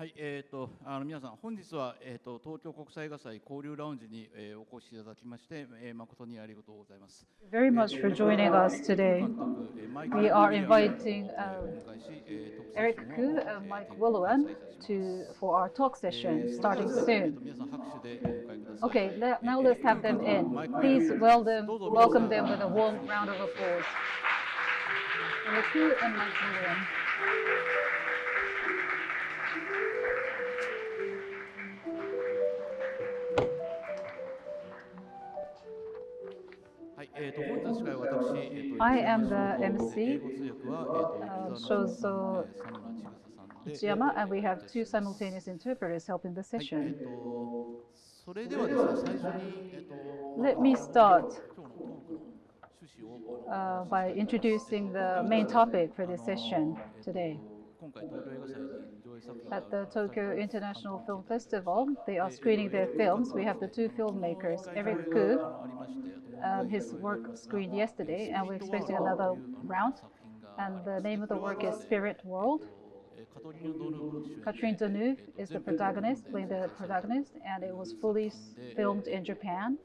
はい、皆さん、本日は、東京国際映画祭交流ラウンジに、お越しいただきまして、誠にありがとうございます。Very much for joining us today. We are inviting Eric Khoo and Mike Wiluan for our talk session starting soon. Okay, now let's have them in. Please welcome them with a warm round of applause. Eric Khoo and Mike Wiluan. I am the MC, Shozo Ichiyama, and we have two simultaneous interpreters helping the session. Let me start by introducing the main topic for this session today. At the Tokyo International Film Festival, they are screening their films. We have the two filmmakers, Eric Khoo. His work screened yesterday, and we're expecting another round. And the name of the work is Spirit World. Catherine Deneuve is the protagonist, playing the protagonist, and it was fully filmed in Japan.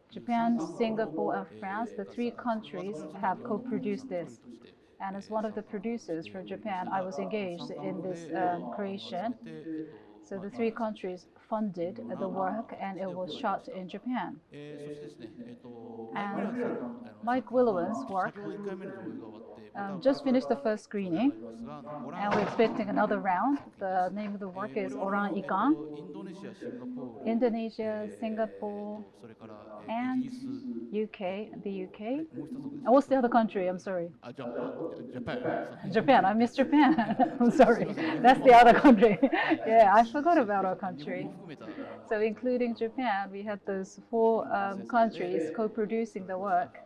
Japan, Singapore, and France, the three countries have co-produced this. And as one of the producers from Japan, I was engaged in this creation. So the three countries funded the work, and it was shot in Japan. And Mike Wiluan's work just finished the first screening, and we're expecting another round. The name of the work is Orang Ikan. Indonesia, Singapore, and the UK. And what's the other country? I'm sorry. Japan. I missed Japan. I'm sorry. That's the other country. Yeah, I forgot about our country. So including Japan, we had those four countries co-producing the work.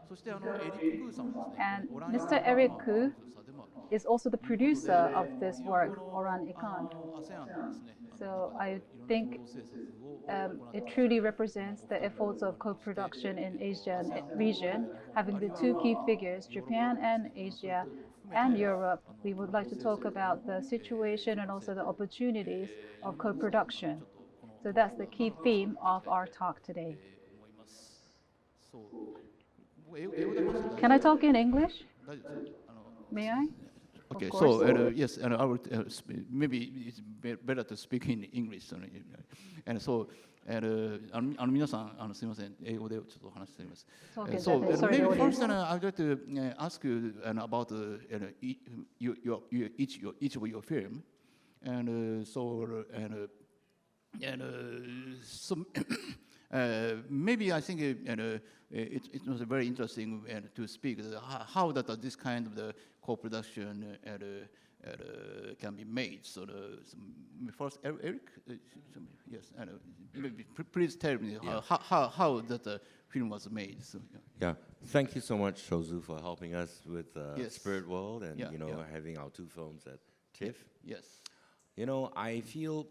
And Mr. Eric Khoo is also the producer of this work, Orang Ikan. So I think it truly represents the efforts of co-production in Asian region, having the two key figures, Japan and Asia and Europe. We would like to talk about the situation and also the opportunities of co-production. So that's the key theme of our talk today. Can I talk in English? May I? Okay, so yes, and I would maybe it's better to speak in English. And so, 皆さんすみません、英語でちょっと話しております。So maybe first, I'd like to ask you about each of your film, and so maybe I think it was very interesting to speak how that this kind of the co-production can be made. So first, Eric, yes, maybe please tell me how that film was made. So, yeah, thank you so much, Shozo, for helping us with Spirit World and having our two films at TIFF. Yes. You know, I feel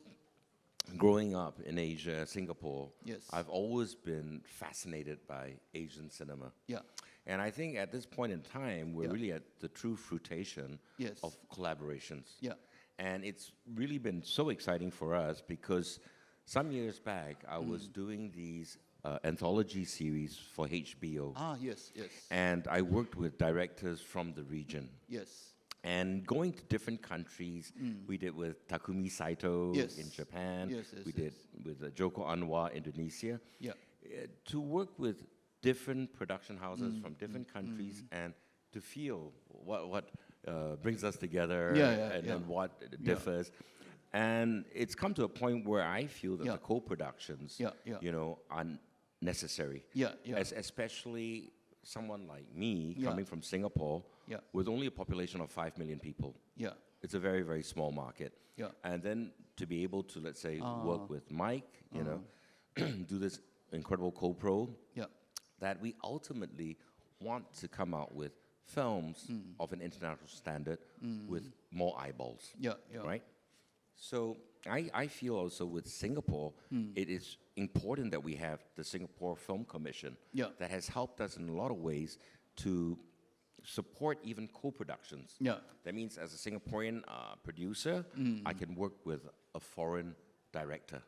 growing up in Asia, Singapore, I've always been fascinated by Asian cinema. Yeah. And I think at this point in time, we're really at the true fruition of collaborations. Yeah. And it's really been so exciting for us because some years back, I was doing these anthology series for HBO. Ah, yes, yes. And I worked with directors from the region. Yes. And going to different countries, we did with Takumi Saito in Japan, we did with Joko Anwar, Indonesia, to work with different production houses from different countries and to feel what brings us together and what differs. And it's come to a point where I feel that the co-productions, you know, are necessary, especially someone like me coming from Singapore with only a population of 5 million people. It's a very, very small market. And then to be able to, let's say, work with Mike, you know, do this incredible co-pro, that we ultimately want to come out with films of an international standard with more eyeballs, right? So I feel also with Singapore, it is important that we have the Singapore Film Commission that has helped us in a lot of ways to support even co-productions. Yeah. That means as a Singaporean producer, I can work with a foreign director,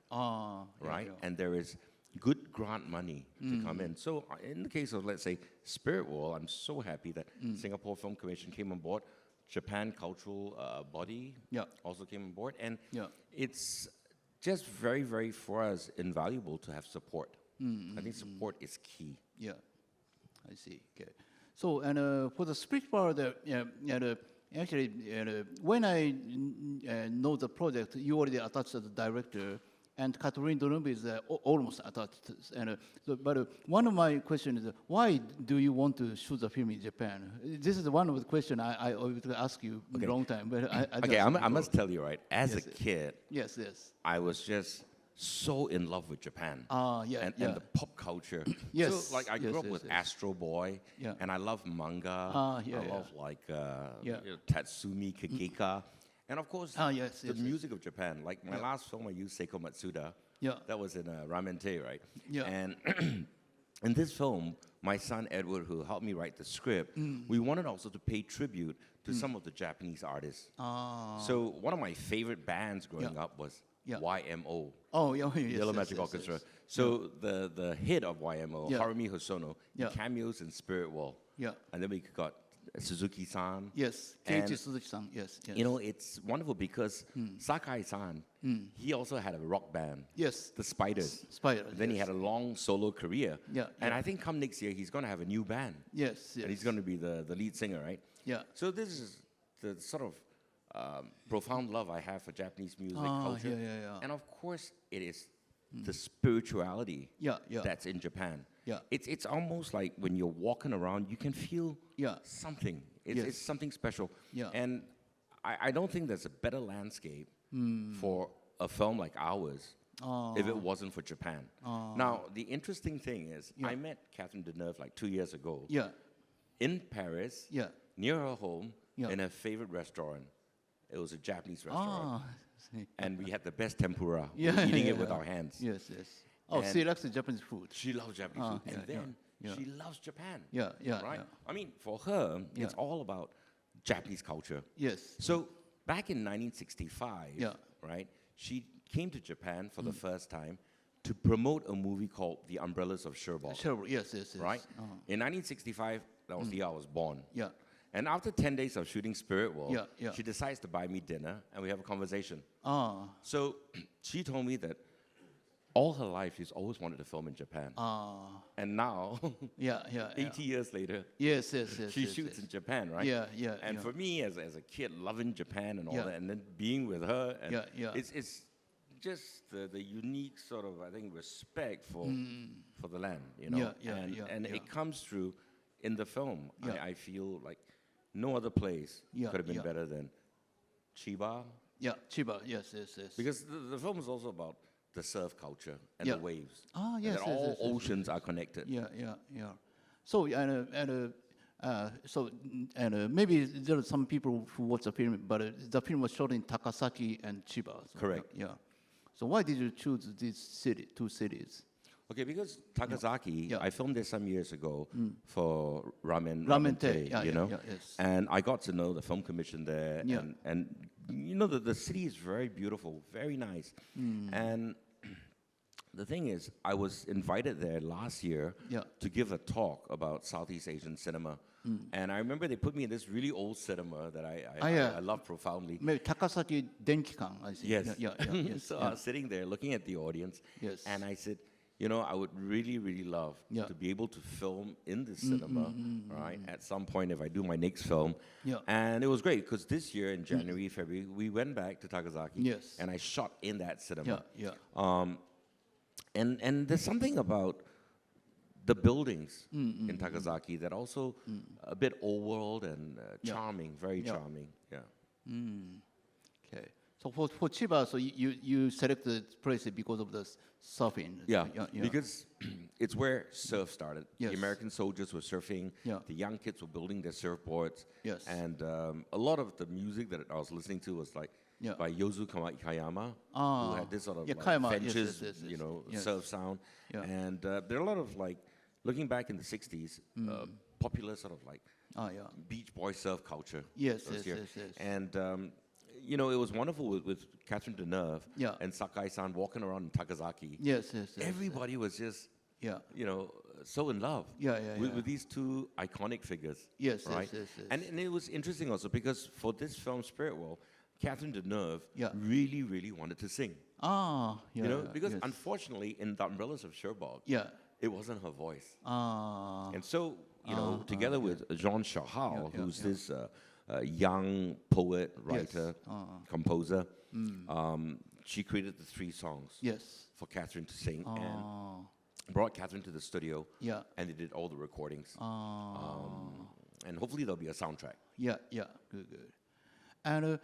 right? And there is good grant money to come in. So in the case of, let's say, Spirit World, I'm so happy that Singapore Film Commission came on board. Japan Cultural Body also came on board. And it's just very, very, for us, invaluable to have support. I think support is key. Yeah, I see. Okay. So, and for the Spirit World, actually, when I know the project, you already attached as the director, and Catherine Deneuve is almost attached. And, but one of my questions is, why do you want to shoot the film in Japan? This is one of the questions I would ask you a long time. But I must tell you, right, as a kid, yes, I was just so in love with Japan and the pop culture. Yes. So, like, I grew up with Astro Boy, and I love manga. I love, like, Tatsumi Kageka. And of course, the music of Japan. Like my last film, I used Seiko Matsuda. That was in Ramen Te, right? And in this film, my son Edward, who helped me write the script, we wanted also to pay tribute to some of the Japanese artists. So one of my favorite bands growing up was YMO. Yellow Magic Orchestra. So the hit of YMO, Harumi Hosono, he cameos in Spirit World. And then we got Suzuki-san. Yes, Keiichi Suzuki-san, yes. You know, it's wonderful because Sakai-san, he also had a rock band. Yes. The Spiders. Then he had a long solo career. And I think come next year, he's going to have a new band. Yes. And he's going to be the lead singer, right? So this is the sort of profound love I have for Japanese music culture. And of course, it is the spirituality that's in Japan. It's almost like when you're walking around, you can feel something. It's something special. And I don't think there's a better landscape for a film like ours if it wasn't for Japan. Now, the interesting thing is, I met Catherine Deneuve like 2 years ago in Paris, near her home, in her favorite restaurant. It was a Japanese restaurant. And we had the best tempura. We were eating it with our hands. Yes. Oh, she likes the Japanese food. She loves Japanese food. And then she loves Japan. Right? I mean, for her, it's all about Japanese culture. Yes. So back in 1965, right, she came to Japan for the first time to promote a movie called The Umbrellas of Cherbourg. Yes. Right? In 1965, that was the year I was born. And after 10 days of shooting Spirit World, she decides to buy me dinner, and we have a conversation. So she told me that all her life she's always wanted to film in Japan. And now, 80 years later, she shoots in Japan, right? And for me, as a kid, loving Japan and all that, and then being with her, and it's just the unique sort of, I think, respect for the land, you know? And it comes through in the film. I feel like no other place could have been better than Chiba. Chiba, yes. Because the film is also about the surf culture and the waves. Yes. And that all oceans are connected. So, maybe there are some people who watch the film, but the film was shot in Takazaki and Chiba. So, correct. So why did you choose these two cities? Okay, because Takazaki, I filmed there some years ago for Ramen Te, you know? And I got to know the film commission there. And you know, the city is very beautiful, very nice. And the thing is, I was invited there last year to give a talk about Southeast Asian cinema. And I remember they put me in this really old cinema that I love profoundly. Maybe Takasaki Denkikan, I see. Yes. So I was sitting there looking at the audience, and I said, you know, I would really, really love to be able to film in the cinema, right, at some point if I do my next film. And it was great because this year in January, February, we went back to Takazaki, and I shot in that cinema. And there's something about the buildings in Takazaki that also a bit old world and charming, very charming. Okay. So for Chiba, so you selected the place because of the surfing. Because it's where surf started. The American soldiers were surfing. The young kids were building their surfboards. And a lot of the music that I was listening to was like by Yozu Ichiyama, who had this sort of like French's, you know, surf sound. And there are a lot of like, looking back in the 60s, popular sort of like Beach Boy surf culture. Yes. And you know, it was wonderful with Catherine Deneuve and Sakai-san walking around in Takazaki. Yes. Everybody was just, you know, so in love with these two iconic figures. Yes. And it was interesting also because for this film, Spirit World, Catherine Deneuve really, really wanted to sing. You know, because unfortunately in The Umbrellas of Cherbourg, it wasn't her voice. And so, you know, together with Jean Chahal, who's this young poet, writer, composer, she created the 3 songs for Catherine to sing and brought Catherine to the studio and they did all the recordings. And hopefully there'll be a soundtrack. Good. And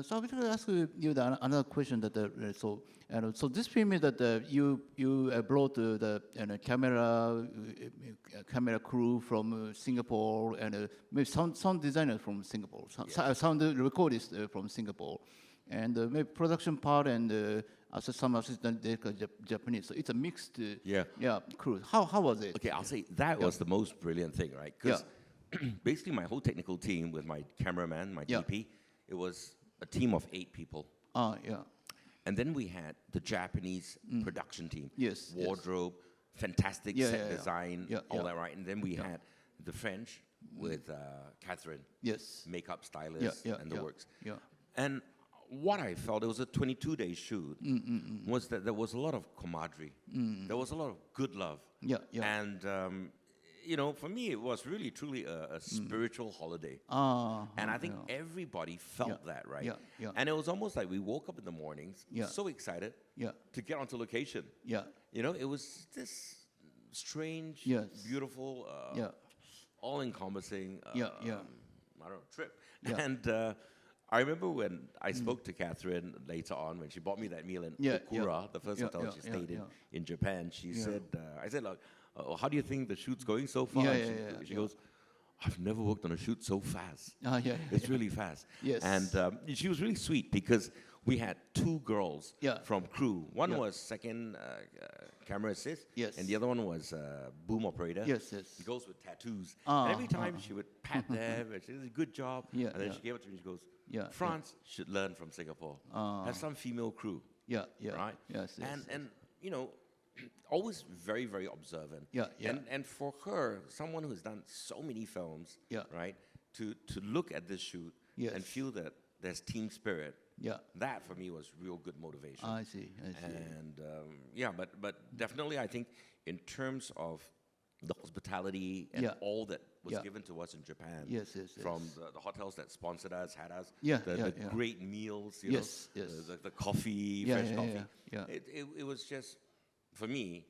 so I would like to ask you another question that so this film is that you brought the camera crew from Singapore and maybe sound designer from Singapore, sound recordist from Singapore, and maybe production part and some assistant Japanese. So it's a mixed crew. How was it? Okay, I'll say that was the most brilliant thing, right? Because basically my whole technical team with my cameraman, my DP, it was a team of 8 people. And then we had the Japanese production team. Wardrobe, fantastic set design, all that, right? And then we had the French with Catherine. Makeup stylist and the works. And what I felt, it was a 22-day shoot, was that there was a lot of camaraderie. There was a lot of good love. And you know, for me, it was really, truly a spiritual holiday. And I think everybody felt that, right? And it was almost like we woke up in the mornings so excited to get onto location. You know, it was this strange, beautiful, all-encompassing, I don't know, trip. And I remember when I spoke to Catherine later on, when she bought me that meal in Okura, the first hotel she stayed in Japan, she said, I said, look, how do you think the shoot's going so far? She goes, I've never worked on a shoot so fast. It's really fast. And she was really sweet because we had 2 girls from crew. One was second camera assist, and the other one was boom operator. Girls with tattoos. And every time she would pat them, and she did a good job. And then she came up to me and she goes, France should learn from Singapore. Have some female crew. Right? And you know, always very, very observant. And for her, someone who's done so many films, right, to look at this shoot and feel that there's team spirit, that for me was real good motivation. I see. And but definitely I think in terms of the hospitality and all that was given to us in Japan, from the hotels that sponsored us, had us, the great meals, you know, the coffee, fresh coffee. It was just, for me,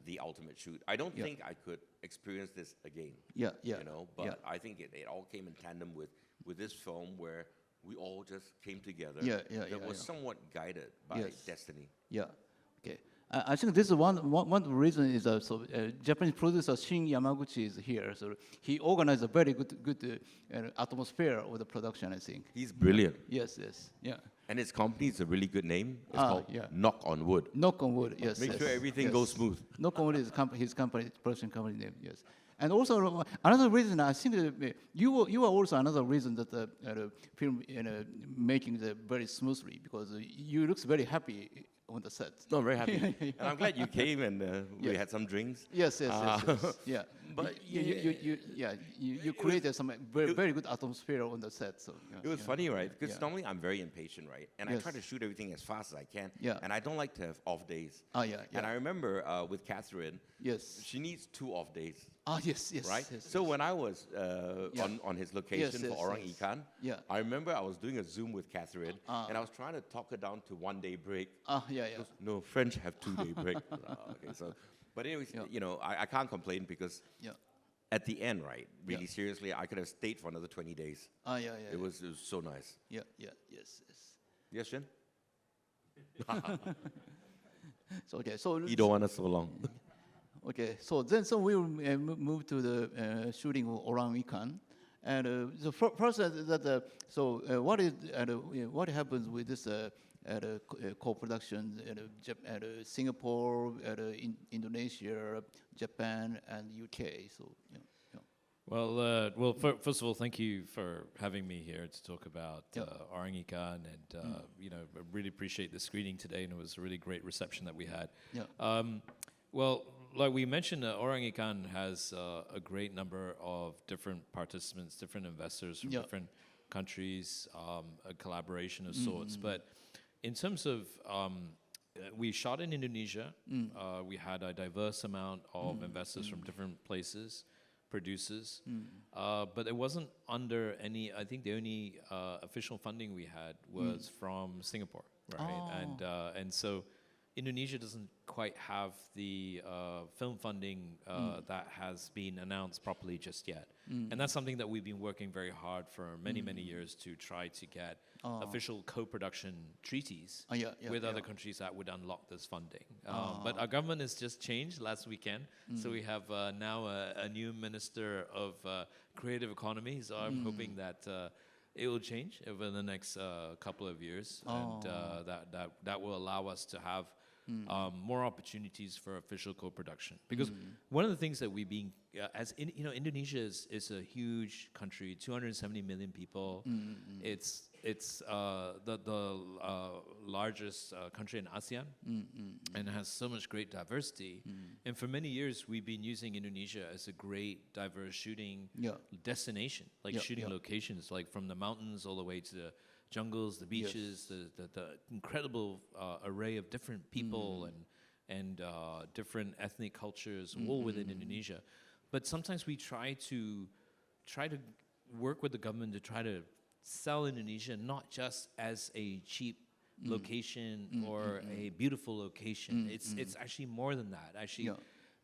the ultimate shoot. I don't think I could experience this again. You know, but I think it all came in tandem with this film where we all just came together. That was somewhat guided by destiny. Okay. I think this is one reason is Japanese producer Shin Yamaguchi is here. So he organized a very good atmosphere of the production, I think. He's brilliant. Yes. And his company is a really good name. It's called Knock on Wood. Knock on Wood, yes. Make sure everything goes smooth. Knock on Wood is his production company name, yes. And also another reason, I think you are also another reason that the film making very smoothly, because you look very happy on the set. No, very happy. And I'm glad you came and we had some drinks. Yes. But you created some very good atmosphere on the set. So it was funny, right? Because normally I'm very impatient, right? And I try to shoot everything as fast as I can. And I don't like to have off days. And I remember with Catherine, she needs 2 off days. Yes. Right? So when I was on his location for Orang Ikan, I remember I was doing a Zoom with Catherine, and I was trying to talk her down to 1-day break. She goes, no, French have 2-day break. Okay, so, but anyways, you know, I can't complain because at the end, right, really seriously, I could have stayed for another 20 days. It was so nice. Yes. Yes, Shin? So you don't want us so long. Okay, so we will move to the shooting of Orang Ikan, and the first what happens with this co-production at Singapore, Indonesia, Japan, and UK. So Well, first of all, thank you for having me here to talk about Orangikan, and you know, I really appreciate the screening today, and it was a really great reception that we had. Well, like we mentioned, Orangikan has a great number of different participants, different investors from different countries, a collaboration of sorts. But in terms of, we shot in Indonesia. We had a diverse amount of investors from different places, producers, but it wasn't under any. I think the only official funding we had was from Singapore, right? And so Indonesia doesn't quite have the film funding that has been announced properly just yet. And that's something that we've been working very hard for many, many years to try to get official co-production treaties with other countries that would unlock this funding. But our government has just changed last weekend. So we have now a new Minister of Creative Economy. So I'm hoping that it will change over the next couple of years. And that will allow us to have more opportunities for official co-production. Because one of the things that we've been, Indonesia is a huge country, 270 million people. It's the largest country in ASEAN, and has so much great diversity. And for many years, we've been using Indonesia as a great diverse shooting destination, like shooting locations, like from the mountains all the way to the jungles, the beaches, the incredible array of different people and different ethnic cultures all within Indonesia. But sometimes we try to work with the government to try to sell Indonesia not just as a cheap location or a beautiful location. It's actually more than that. Actually,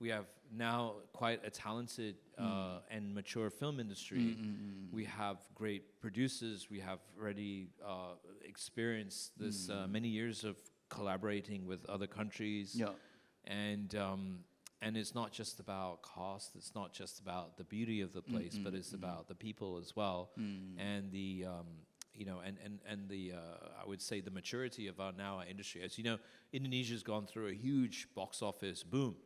we have now quite a talented and mature film industry. We have great producers. We have already experienced this many years of collaborating with other countries. And it's not just about cost. It's not just about the beauty of the place, but it's about the people as well, and the I would say the maturity of our industry. As you know, Indonesia's gone through a huge box office boom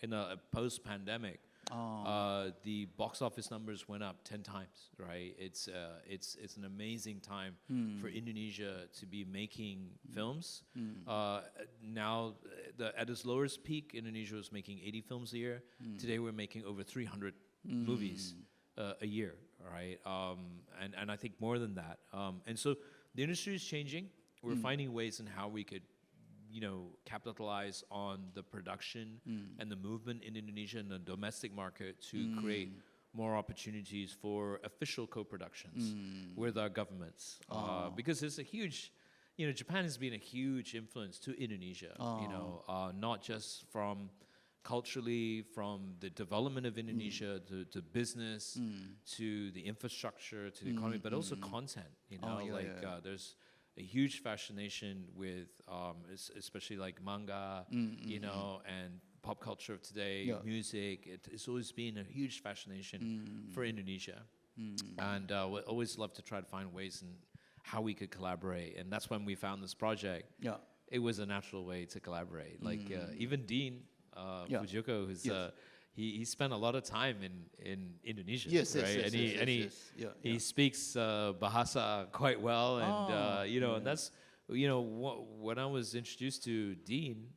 in a post-pandemic. The box office numbers went up 10 times, right? It's an amazing time for Indonesia to be making films. Now, at its lowest peak, Indonesia was making 80 films a year. Today, we're making over 300 movies a year, right? And I think more than that. And so the industry is changing. We're finding ways in how we could capitalize on the production and the movement in Indonesia and the domestic market to create more opportunities for official co-productions with our governments. Because there's a huge, Japan has been a huge influence to Indonesia, not just from culturally, from the development of Indonesia to business, to the infrastructure, to the economy, but also content, there's a huge fascination with, especially like manga, and pop culture of today, music. It's always been a huge fascination for Indonesia. And we always love to try to find ways in how we could collaborate. And that's when we found this project. It was a natural way to collaborate. Like even Dean Fujioka, who's he spent a lot of time in Indonesia, right? He speaks Bahasa quite well, and and that's when I was introduced to Dean.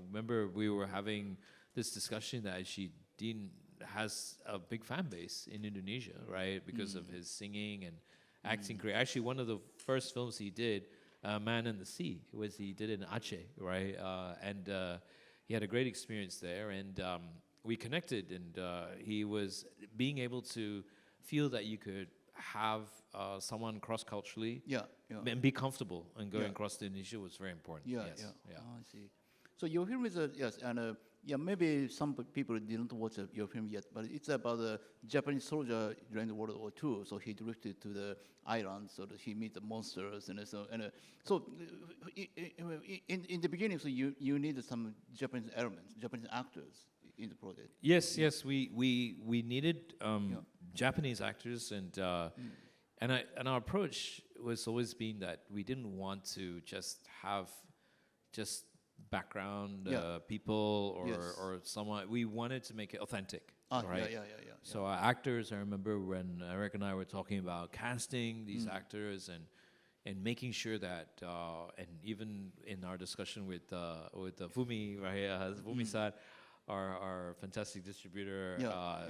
Remember we were having this discussion that actually Dean has a big fan base in Indonesia, right? Because of his singing and acting career. Actually, one of the first films he did, Man in the Sea, he did in Aceh, right? And he had a great experience there, and we connected, and he was being able to feel that you could have someone cross-culturally and be comfortable and going across to Indonesia was very important. Oh, I see. So your film is and maybe some people didn't watch your film yet, but it's about a Japanese soldier during the World War II. So he drifted to the island, so that he meets the monsters, and so in the beginning, so you needed some Japanese elements, Japanese actors in the project. Yes, we needed Japanese actors, and our approach was always been that we didn't want to just have background people or someone. We wanted to make it authentic, right? Yeah. So our actors, I remember when Eric and I were talking about casting these actors and making sure that, and even in our discussion with Fumi, right, Fumi-san, our fantastic distributor,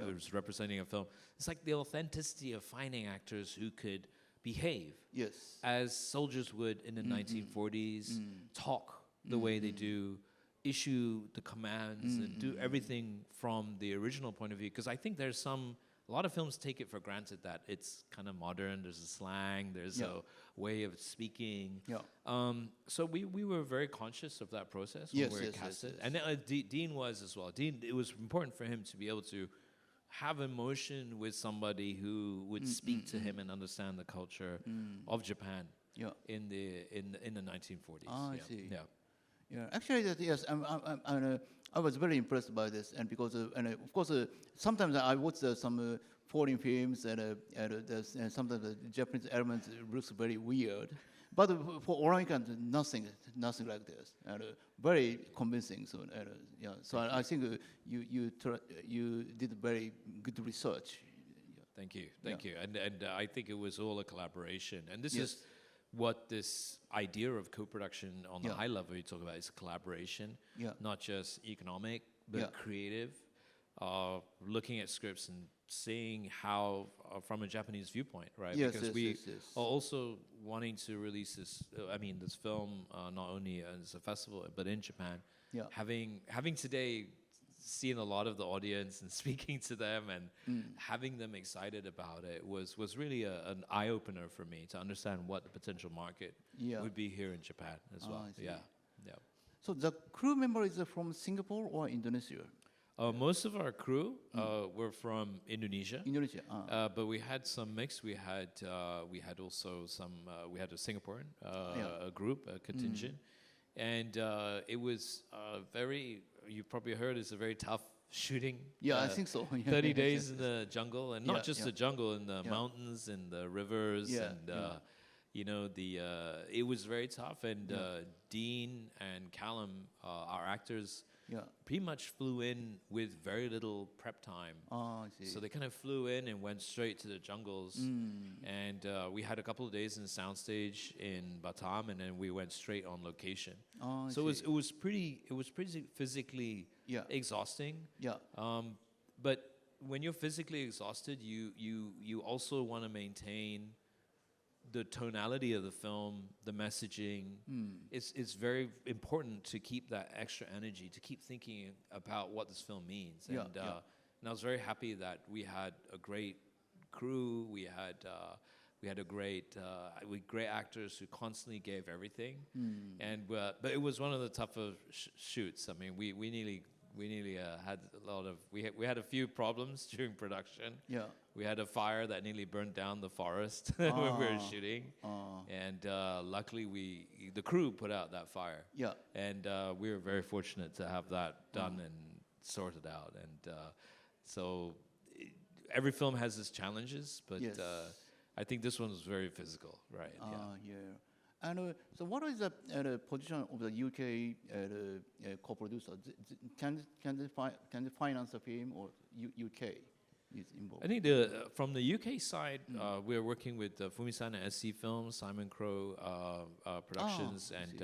who's representing a film, it's like the authenticity of finding actors who could behave as soldiers would in the 1940s, talk the way they do, issue the commands and do everything from the original point of view. Because I think there's a lot of films take it for granted that it's kind of modern, there's a slang, there's a way of speaking. So we were very conscious of that process when we were casted. And Dean was as well. Dean, it was important for him to be able to have emotion with somebody who would speak to him and understand the culture of Japan in the 1940s. I see. Yeah. Actually, I was very impressed by this, and because of course sometimes I watch some foreign films, and sometimes the Japanese elements looks very weird, but for Orangutan, nothing like this, and very convincing. So I think you did very good research. Thank you. And I think it was all a collaboration, and this is what this idea of co-production on the high level you talk about is collaboration, not just economic, but creative, looking at scripts and seeing how, from a Japanese viewpoint, right? Because we are also wanting to release this, this film, not only as a festival, but in Japan. Having today seen a lot of the audience and speaking to them and having them excited about it was really an eye-opener for me to understand what the potential market would be here in Japan as well. So the crew member is from Singapore or Indonesia? Most of our crew were from Indonesia. But we had some mix. We had also some. We had a Singaporean a group, a contingent, and it was very. You probably heard it's a very tough shooting. I think so. 30 days in the jungle, and not just the jungle, in the mountains and the rivers, and it was very tough. And Dean and Callum, our actors, pretty much flew in with very little prep time. I see. So they kind of flew in and went straight to the jungles. And we had a couple of days in the soundstage in Batam, and then we went straight on location. So it was pretty physically exhausting. But when you're physically exhausted, you also want to maintain the tonality of the film, the messaging. It's very important to keep that extra energy, to keep thinking about what this film means. And I was very happy that we had a great crew. We had a great actors who constantly gave everything. And but it was one of the tougher shoots. I mean, we nearly had a lot of we had a few problems during production. We had a fire that nearly burned down the forest when we were shooting, and luckily the crew put out that fire. And we were very fortunate to have that done and sorted out. And so every film has its challenges, but I think this one was very physical, right? And so, what is the position of the UK co-producer? Can they finance the film, or UK is involved? I think from the UK side, we're working with Fumi-san and SC Films, Simon Crow Productions, and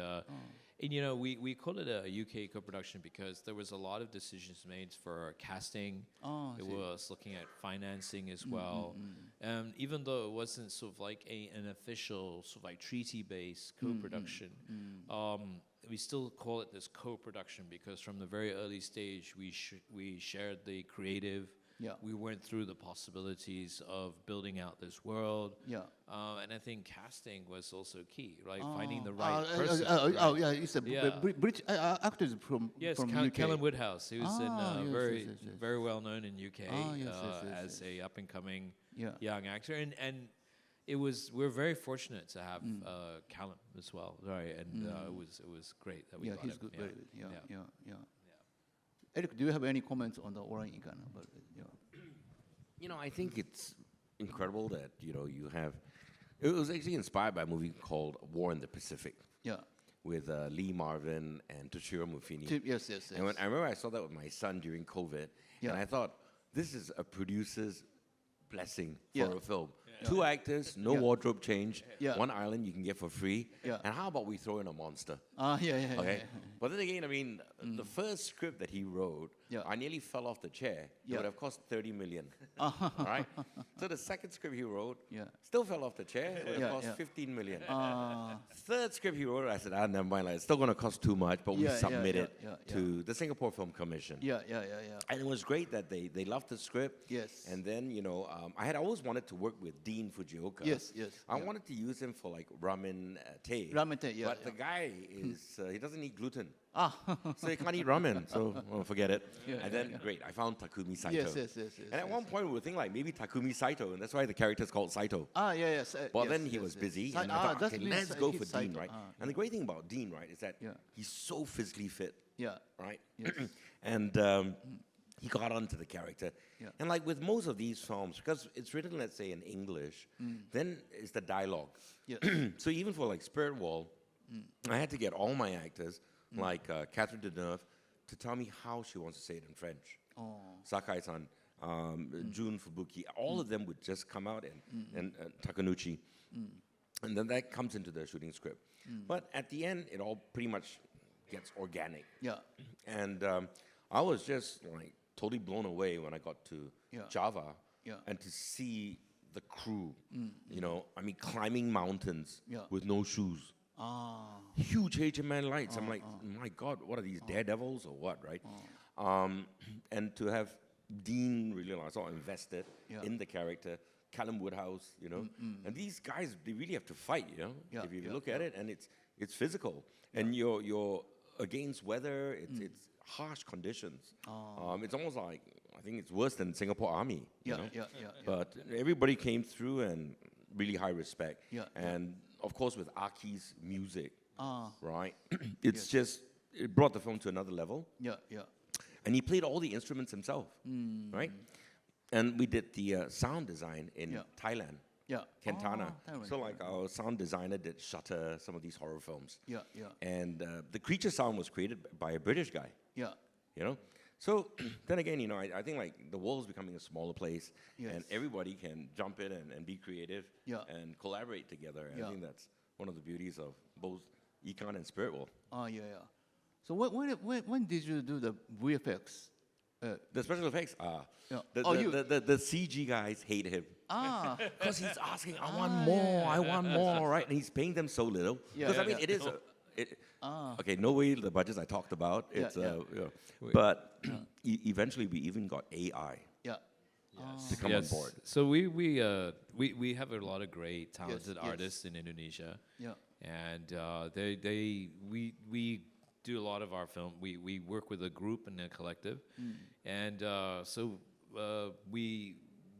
we call it a UK co-production because there was a lot of decisions made for casting. It was looking at financing as well. Even though it wasn't sort of like an official sort of like treaty-based co-production, we still call it this co-production because from the very early stage we shared the creative. We went through the possibilities of building out this world. And I think casting was also key, right? Finding the right person. It's a British actors from UK. Callum Woodhouse, who's very well known in UK as a up and coming young actor, and we're very fortunate to have Callum as well, right? And it was great that we got he's him. Good, very good. Eric, do you have any comments on the Orang-Ikan? I think it's incredible that you have. It was actually inspired by a movie called War in the Pacific. With Lee Marvin and Toshiro Mufini. Yes. And I remember I saw that with my son during COVID, and I thought, this is a producer's blessing Yeah. for a film. 2 actors, no Yeah. wardrobe change, Yeah. 1 island you can get for free. Yeah. And how about we throw in a monster? Yeah. Okay. But then again, I mean, the first script that he wrote, Yeah. I nearly fell off the chair. It Yeah. would have cost 30 million. Right? So the second script he wrote, Yeah. still fell off the chair. It would have Yeah, cost yeah. 15 million. Uh, Third script he wrote, I said, never mind. Like, it's still going to cost too much, but we Yeah, yeah, submit yeah, it yeah, to the Singapore Film Commission. yeah. And it was great that they loved the script. Yes. And then, you know, I had always wanted to work with Dean Fujioka. Yes. I Yeah. wanted to use him for like ramen teh. Ramen teh, yeah, But yeah. the guy is, he doesn't eat gluten. Ah. So he can't eat ramen. So forget it. Yeah, and then, great, I found Takumi Saito. Yes. And at one point we were thinking like maybe Takumi Saito, and that's why the character's called Saito. Yes. But yes, then he yes, was yes. busy, Sai- and I thought, that okay, means let's go he's for Dean, Saito. right? And the great thing about Dean, right, is that Yeah. he's so physically fit, Yeah. right? Yes. And he got onto the character. Yeah. And like with most of these films, because it's written, let's say, in English, then it's the dialogue. Yes. So even for like Spirit Wall, I had to get all my actors, like Catherine Deneuve, to tell me how she wants to say it in French. Sakai-san, Jun Fubuki, all of them would just come out, and Takanuchi. And then that comes into the shooting script. But at the end, it all pretty much gets organic. Yeah. And I was just like totally blown away when I got to Yeah. Java Yeah. and to see the crew, you know, I mean, climbing mountains Yeah. with no shoes. Huge HMN lights. I'm like, my God, what are these daredevils or what, right? And to have Dean really sort of invested Yeah. in the character, Callum Woodhouse, you know, and these guys, they really have to fight, you know, Yeah, if you yeah, look at it, and it's physical, and you're against weather, it's harsh conditions. It's almost like, I think it's worse than Singapore Army, you know? Yeah. But everybody came through, and really high respect. Yeah, And of course with Aki's music, Ah. right? It's just, it brought the film to another level. Yeah. And he played all the instruments himself, right? And we did the sound design in Yeah. Thailand, Yeah. Kentana. Thailand, So like our sound designer did Shutter, some of these horror films. Yeah. And the creature sound was created by a British guy, Yeah. you know? So then again, you know, I think like the world is becoming a smaller place, Yes. and everybody can jump in and be creative Yeah. and collaborate together. And Yeah. I think that's one of the beauties of both Econ and Spirit World. Yeah. So when did you do the VFX? The special effects, Yeah. the CG guys hate him. Because he's asking, I want more, right? And he's paying them so little. Yeah, Because, I yeah, mean, yeah. it is okay, no way the budgets I talked about. Yeah, It's, yeah. you know, but eventually we even got AI Yeah. to come on board. So we have a lot of great talented yes. artists in Indonesia. Yeah. And we do a lot of our film. We work with a group and a collective, and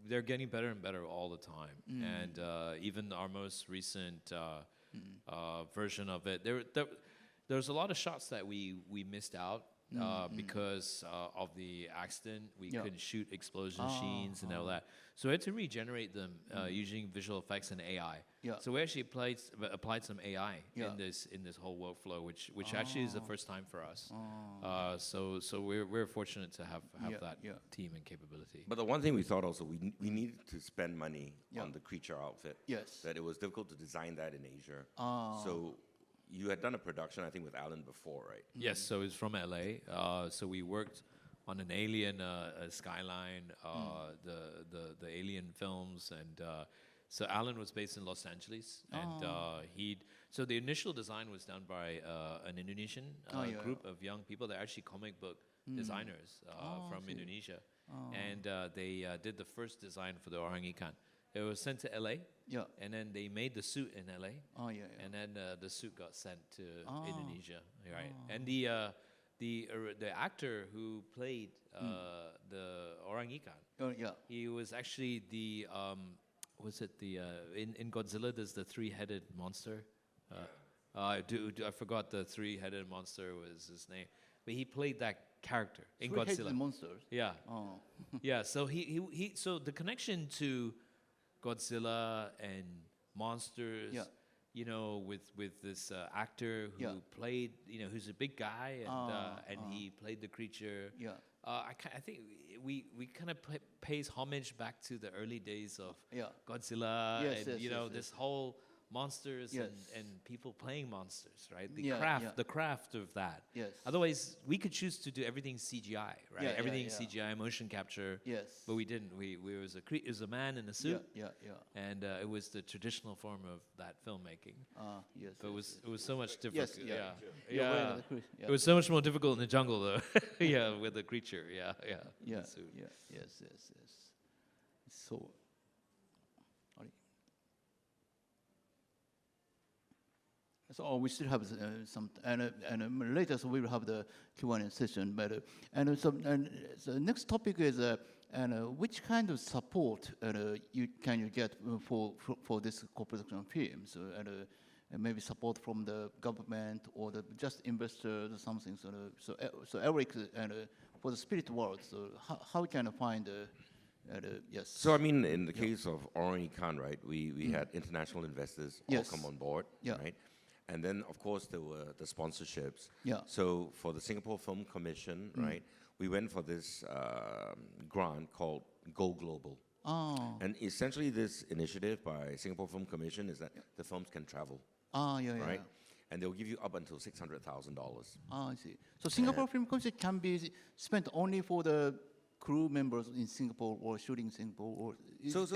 they're getting better and better all the time. And even our most recent version of it, there's a lot of shots that we missed out. Because of the accident, we Yeah. couldn't shoot explosion scenes and all that. So we had to regenerate them using visual effects and AI. Yeah. So we actually applied some AI Yeah. in this whole workflow, which actually is the first time for us. So we're fortunate to have Yeah, that yeah. team and capability. But the one thing we thought also, we needed to spend money Yeah. on the creature outfit. Yes. That it was difficult to design that in Asia. So you had done a production, I think, with Alan before, right? Yes, so it's from LA. So we worked on an Alien skyline, the Alien films, and so Alan was based in Los Angeles, and so the initial design was done by an Indonesian group of young people. They're actually comic book designers from Indonesia, and they did the first design for the Orangikan. It was sent to LA. Yeah. And then they made the suit in LA. Yeah. And then the suit got sent to Indonesia, right? And the actor who played the orangikan, Yeah. he was actually the in Godzilla there's the 3-headed monster. I forgot the 3-headed monster was his name, but he played that character in Godzilla. Monsters. Yeah. Yeah. So so the connection to Godzilla and monsters, Yeah. you know, with this actor who played, you know, who's a big guy, and he played the creature. Yeah. I think we kind of pays homage back to the early days of Godzilla, and you know, this whole monsters and people playing monsters, right? The craft of that. Yes. Otherwise, we could choose to do everything CGI, right? Everything CGI, motion capture. Yes. But we didn't. It was a man in a suit. And it was the traditional form of that filmmaking. Yes. But it was so much difficult. Yes, It was so much more difficult in the jungle, though. Yeah, with the creature. Yeah. Yes. So. So we still have some, and later so we will have the Q&A session. But so the next topic is which kind of support can you get for this co-production film? So maybe support from the government or just investors or something. So Eric, for the spirit world, so how can I find? Yes. So I mean, in the case of Orang-Ikan, right, we had international investors all come on board, right? And then, of course, there were the sponsorships. Yeah. So for the Singapore Film Commission, right, we went for this grant called Go Global. Oh. And essentially, this initiative by Singapore Film Commission is that the films can travel. Right? And they'll give you up until $600,000. I see. So Singapore Film Commission can be spent only for the crew members in Singapore or shooting in Singapore? Or so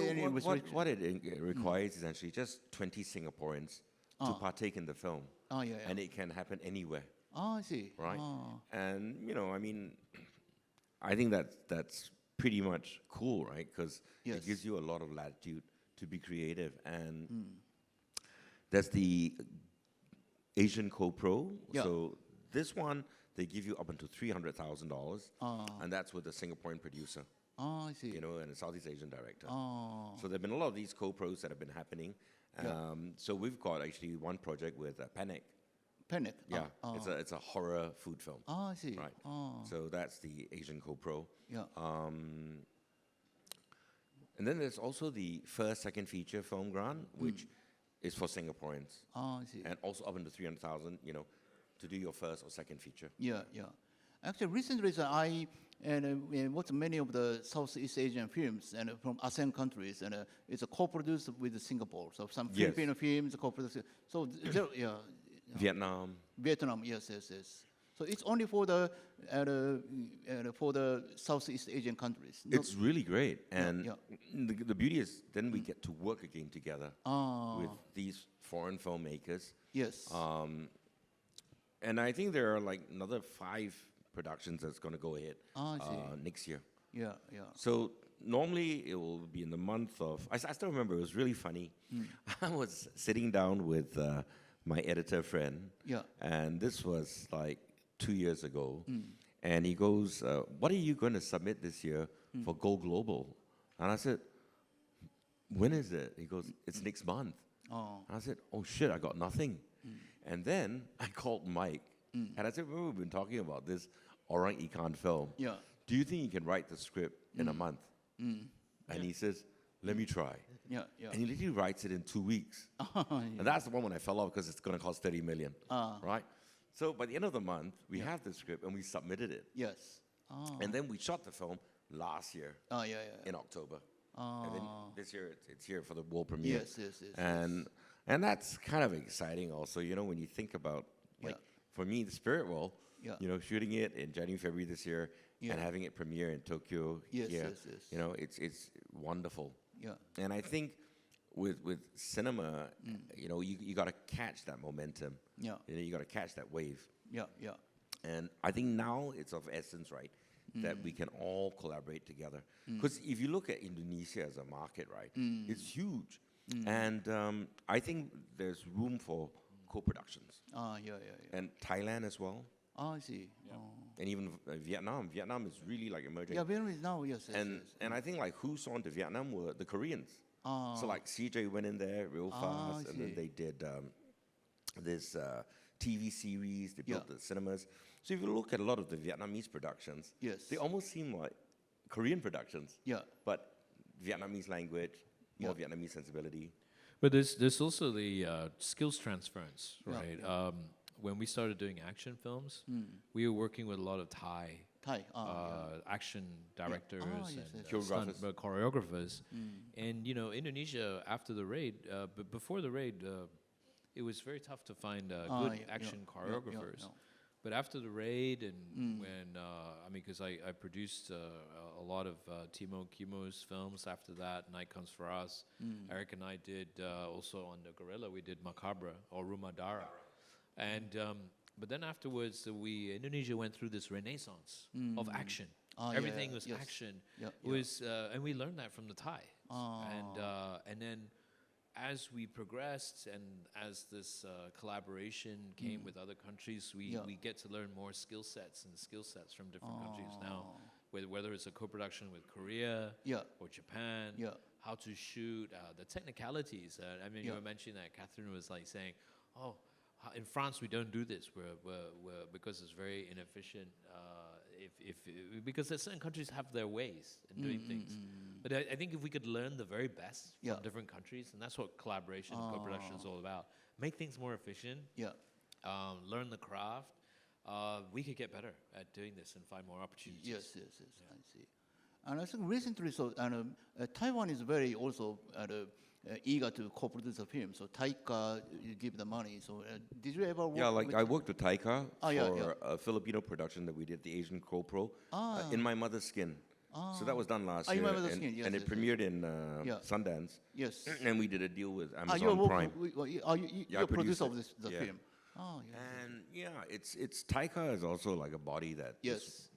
what it requires is actually just 20 Singaporeans to partake in the film. And it can happen anywhere. I see. Right? And, you know, I mean, I think that's pretty much cool, right? Because it gives you a lot of latitude to be creative. And that's the Asian CoPro. So this one, they give you up until $300,000. And that's with a Singaporean producer. I see. You know, and a Southeast Asian director. So there have been a lot of these co-pros that have been happening. So we've got actually one project with Panic. Panic? Yeah, it's a horror food film. I see. Right. So that's the Asian co-pro. Yeah. And then there's also the first, second feature film grant, which is for Singaporeans. I see. And also up into 300,000, you know, to do your first or second feature. Yeah. Actually, recently I watched many of the Southeast Asian films and from ASEAN countries, and it's a co-produced with Singapore. So some Filipino films co-produced. So Vietnam, yes. So it's only for the Southeast Asian countries. It's really great, and the beauty is then we get to work again together with these foreign filmmakers. Yes. And I think there are like another 5 productions that's going to go ahead next year. Yeah. So normally it will be in the month of. I still remember it was really funny. I was sitting down with my editor friend. Yeah. And this was like 2 years ago. And he goes, "What are you going to submit this year for Go Global?" And I said, "When is it?" He goes, "It's next month." And I said, "Oh shit, I got nothing." And then I called Mike, and I said, "Remember we've been talking about this Orang-Ikan film. Yeah. Do you think you can write the script in a month?" And he says, "Let me try." Yeah. And he literally writes it in 2 weeks. And that's the one when I fell off because it's going to cost $30 million, right? So by the end of the month, we have the script and we submitted it. Yes. And then we shot the film last year in October. And then this year it's here for the world premiere. Yes. And that's kind of exciting also, you know, when you think about, like, for me, the Spirit World, you know, shooting it in January, February this year and having it premiere in Tokyo here, you know, it's wonderful. Yeah. And I think with cinema, you know, you got to catch that momentum. Yeah. You know, you got to catch that wave. Yeah. And I think now it's of essence, right, that we can all collaborate together. Because if you look at Indonesia as a market, right, it's huge. And I think there's room for co-productions. And Thailand as well. I see. And even Vietnam. Vietnam is really like emerging. Yeah, Vietnam is now, yes. And I think like who saw into Vietnam were the Koreans. So like CJ went in there real fast, and then they did this TV series. They built the cinemas. So if you look at a lot of the Vietnamese productions, they almost seem like Korean productions. Yeah. But Vietnamese language, more Vietnamese sensibility. But there's also the skills transference, right? When we started doing action films, we were working with a lot of Thai action directors and choreographers. And Indonesia after the raid, but before the raid, it was very tough to find good action choreographers. But after the raid and when, because I produced a lot of Timo Kimo's films after that, Night Comes For Us. Eric and I did also on the Guerrilla, we did Macabre or Rumadara. And, but then afterwards, Indonesia went through this renaissance of action. Everything was action. It was, and we learned that from the Thai. And then as we progressed and as this collaboration came with other countries, we get to learn more skill sets from different countries now, whether it's a co-production with Korea or Japan, how to shoot, the technicalities. You were mentioning that Catherine was like saying, in France we don't do this because it's very inefficient. Because certain countries have their ways in doing things. But I think if we could learn the very best from different countries, and that's what collaboration and co-production is all about, make things more efficient, learn the craft, we could get better at doing this and find more opportunities. Yes, I see. And I think recently, Taiwan is very also eager to co-produce a film. So Taika give the money. So did you ever work with I worked with Taika for a Filipino production that we did, the Asian Co-Pro, In My Mother's Skin. So that was done last year, and it premiered in Sundance. Yes. And we did a deal with Amazon Prime. You're producer of the film. And it's Taika is also like a body that is,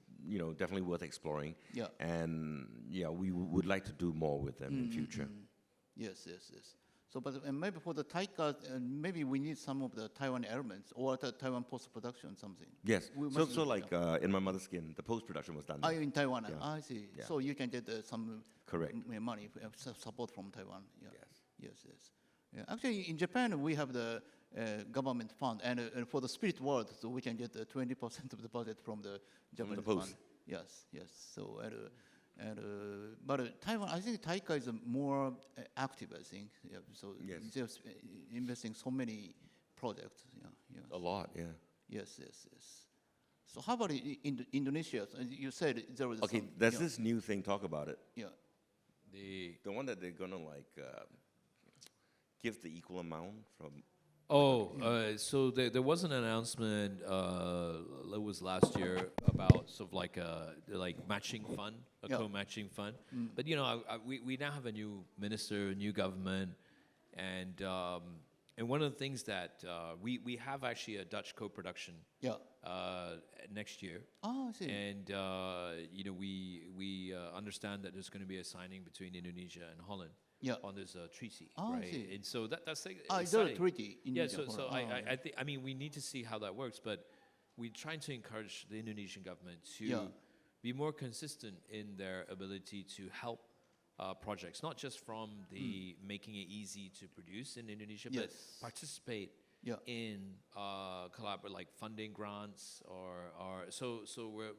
definitely worth exploring. And we would like to do more with them in future. Yes. So, but maybe for the Taika, maybe we need some of the Taiwan elements or the Taiwan post-production something. Yes. So like In My Mother's Skin, the post-production was done there. In Taiwan. I see. Yeah. So you can get some money, support from Taiwan. Yes. Yeah. Actually, in Japan, we have the government fund, and for the spirit world, so we can get 20% of the budget from the Japanese fund. Yes. So, but Taiwan, I think Taika is more active, I think. So they're investing so many projects. A lot, Yes. So how about Indonesia? You said there was there's this new thing. Talk about it. The one that they're gonna give the equal amount from. So there was an announcement that was last year about sort of like a matching fund, co-matching fund. But we now have a new minister, a new government, and one of the things that we have actually a Dutch co-production next year. I see. And we understand that there's going to be a signing between Indonesia and Holland. On this treaty, right? I see. And so that's is there a treaty? So I think we need to see how that works, but we're trying to encourage the Indonesian government to be more consistent in their ability to help projects, not just from the making it easy to produce in Indonesia, but participate in collaborate like funding grants or so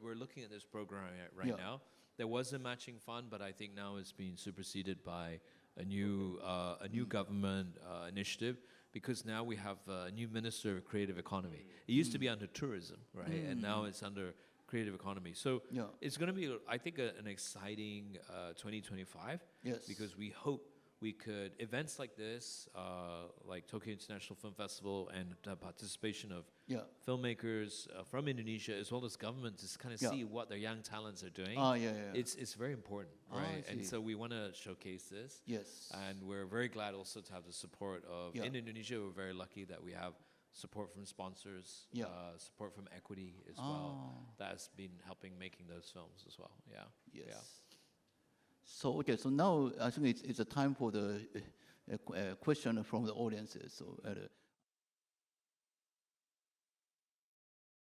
we're looking at this program right now. There was a matching fund, but I think now it's being superseded by a new government initiative, because now we have a new Minister of Creative Economy. It used to be under tourism, right? And now it's under creative economy. So it's going to be, I think, an exciting 2025. Because we hope we could, events like this, like Tokyo International Film Festival, and participation of filmmakers from Indonesia, as well as government, to kind of see what their young talents are doing. It's very important, right? And so we want to showcase this. And we're very glad also to have the support of, in Indonesia, we're very lucky that we have support from sponsors, support from equity as well. That has been helping making those films as well. So so now I think it's a time for the question from the audiences. So